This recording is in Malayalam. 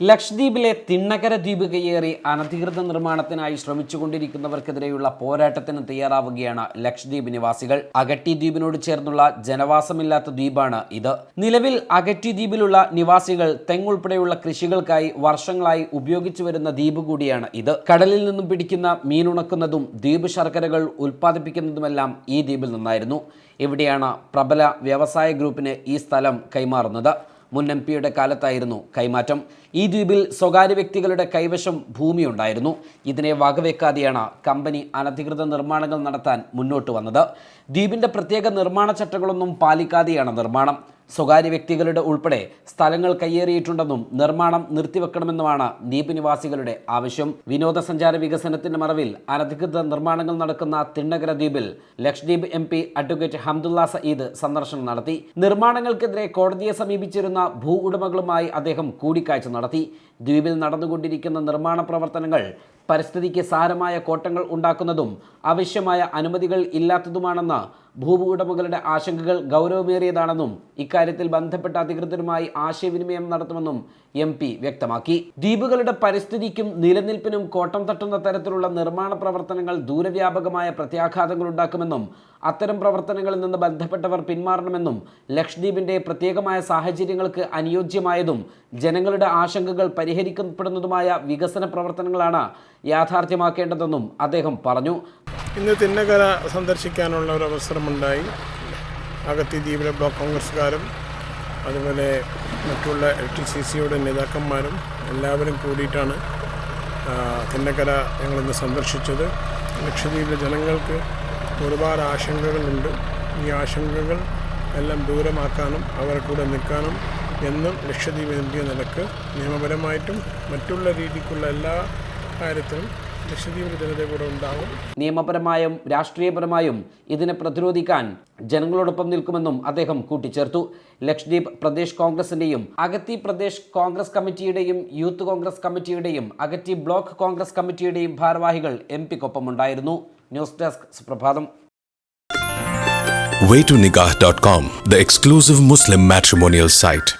ലക്ഷദ്വീപിലെ തിണ്ണക്കര ദ്വീപ് കയ്യേറി അനധികൃത നിർമ്മാണത്തിനായി ശ്രമിച്ചുകൊണ്ടിരിക്കുന്നവർക്കെതിരെയുള്ള പോരാട്ടത്തിന് തയ്യാറാവുകയാണ് ലക്ഷദ്വീപ് നിവാസികൾ. അഗട്ടി ദ്വീപിനോട് ചേർന്നുള്ള ജനവാസമില്ലാത്ത ദ്വീപാണ് ഇത്. നിലവിൽ അഗട്ടി ദ്വീപിലുള്ള നിവാസികൾ തെങ്ങുൾപ്പെടെയുള്ള കൃഷികൾക്കായി വർഷങ്ങളായി ഉപയോഗിച്ചു വരുന്ന ദ്വീപ് കൂടിയാണ് ഇത്. കടലിൽ നിന്നും പിടിക്കുന്ന മീനുണക്കുന്നതും ദ്വീപ് ശർക്കരകൾ ഉൽപ്പാദിപ്പിക്കുന്നതുമെല്ലാം ഈ ദ്വീപിൽ നിന്നായിരുന്നു. ഇവിടെയാണ് പ്രബല വ്യവസായ ഗ്രൂപ്പിന് ഈ സ്ഥലം കൈമാറുന്നത്. മുൻ എംപിയുടെ കാലത്തായിരുന്നു കൈമാറ്റം. ഈ ദ്വീപിൽ സ്വകാര്യ വ്യക്തികളുടെ കൈവശം ഭൂമിയുണ്ടായിരുന്നു. ഇതിനെ വകവെക്കാതെയാണ് കമ്പനി അനധികൃത നിർമ്മാണങ്ങൾ നടത്താൻ മുന്നോട്ട് വന്നത്. ദ്വീപിൻ്റെ പ്രത്യേക നിർമ്മാണ ചട്ടങ്ങളൊന്നും പാലിക്കാതെയാണ് നിർമ്മാണം. സ്വകാര്യ വ്യക്തികളുടെ ഉൾപ്പെടെ സ്ഥലങ്ങൾ കയ്യേറിയിട്ടുണ്ടെന്നും നിർമ്മാണം നിർത്തിവെക്കണമെന്നുമാണ് ദ്വീപ് നിവാസികളുടെ ആവശ്യം. വിനോദസഞ്ചാര വികസനത്തിന്റെ മറവിൽ അനധികൃത നിർമ്മാണങ്ങൾ നടക്കുന്ന തിണ്ണക്കര ദ്വീപിൽ ലക്ഷദ്വീപ് എംപി അഡ്വക്കേറ്റ് ഹംദുള്ള സയീദ് സന്ദർശനം നടത്തി. നിർമ്മാണങ്ങൾക്കെതിരെ കോടതിയെ സമീപിച്ചിരുന്ന ഭൂ ഉടമകളുമായി അദ്ദേഹം കൂടിക്കാഴ്ച നടത്തി. ദ്വീപിൽ നടന്നുകൊണ്ടിരിക്കുന്ന നിർമ്മാണ പ്രവർത്തനങ്ങൾ പരിസ്ഥിതിക്ക് സാരമായ കോട്ടങ്ങൾ ഉണ്ടാക്കുന്നതും ആവശ്യമായ അനുമതികൾ ഇല്ലാത്തതുമാണെന്ന് ഭൂവുടമകളുടെ ആശങ്കകൾ ഗൗരവമേറിയതാണെന്നും ഇക്കാര്യത്തിൽ ബന്ധപ്പെട്ട അധികൃതരുമായി ആശയവിനിമയം നടത്തുമെന്നും MP വ്യക്തമാക്കി. ദ്വീപുകളുടെ പരിസ്ഥിതിക്കും നിലനിൽപ്പിനും കോട്ടം തട്ടുന്ന തരത്തിലുള്ള നിർമ്മാണ പ്രവർത്തനങ്ങൾ ദൂരവ്യാപകമായ പ്രത്യാഘാതങ്ങൾ ഉണ്ടാക്കുമെന്നും അത്തരം പ്രവർത്തനങ്ങളിൽ നിന്ന് ബന്ധപ്പെട്ടവർ പിന്മാറണമെന്നും ലക്ഷദ്വീപിന്റെ പ്രത്യേകമായ സാഹചര്യങ്ങൾക്ക് അനുയോജ്യമായതും ജനങ്ങളുടെ ആശങ്കകൾ പരിഹരിക്കപ്പെടുന്നതുമായ വികസന പ്രവർത്തനങ്ങളാണ് യാഥാർത്ഥ്യമാക്കേണ്ടതെന്നും അദ്ദേഹം പറഞ്ഞു. ഇന്ന് തിണ്ണക്കര സന്ദർശിക്കാനുള്ള ഒരു അവസരമുണ്ടായി. അഗത്തി ദ്വീപിലെ ബ്ലോക്ക് കോൺഗ്രസ്സുകാരും അതുപോലെ മറ്റുള്ള LTCCയുടെ നേതാക്കന്മാരും എല്ലാവരും കൂടിയിട്ടാണ് തിണ്ണക്കര ഞങ്ങളിന്ന് സന്ദർശിച്ചത്. ലക്ഷദ്വീപിലെ ജനങ്ങൾക്ക് ഒരുപാട് ആശങ്കകളുണ്ട്. ഈ ആശങ്കകൾ എല്ലാം ദൂരമാക്കാനും അവരെ കൂടെ നിൽക്കാനും എന്നും ലക്ഷദ്വീപ് MP നിലക്ക് നിയമപരമായിട്ടും മറ്റുള്ള രീതിക്കുള്ള എല്ലാ കാര്യത്തിലും ലക്ഷദ്വീപിന്റെ ജനതയെ കൂടെ ഉണ്ടാകും. നിയമപരമായും രാഷ്ട്രീയപരമായും ഇതിനെ പ്രതിരോധിക്കാൻ ജനങ്ങളോടൊപ്പം നിൽക്കുമെന്നും അദ്ദേഹം കൂട്ടിച്ചേർത്തു. ലക്ഷദ്വീപ് പ്രദേശ് കോൺഗ്രസിന്റെയും അഗത്തി പ്രദേശ് കോൺഗ്രസ് കമ്മിറ്റിയുടെയും യൂത്ത് കോൺഗ്രസ് കമ്മിറ്റിയുടെയും അഗത്തി ബ്ലോക്ക് കോൺഗ്രസ് കമ്മിറ്റിയുടെയും ഭാരവാഹികൾ MPക്കൊപ്പമുണ്ടായിരുന്നു. ന്യൂസ് ഡെസ്ക് സുപ്രഭാതം. Waytonikah.com, the exclusive Muslim matrimonial site.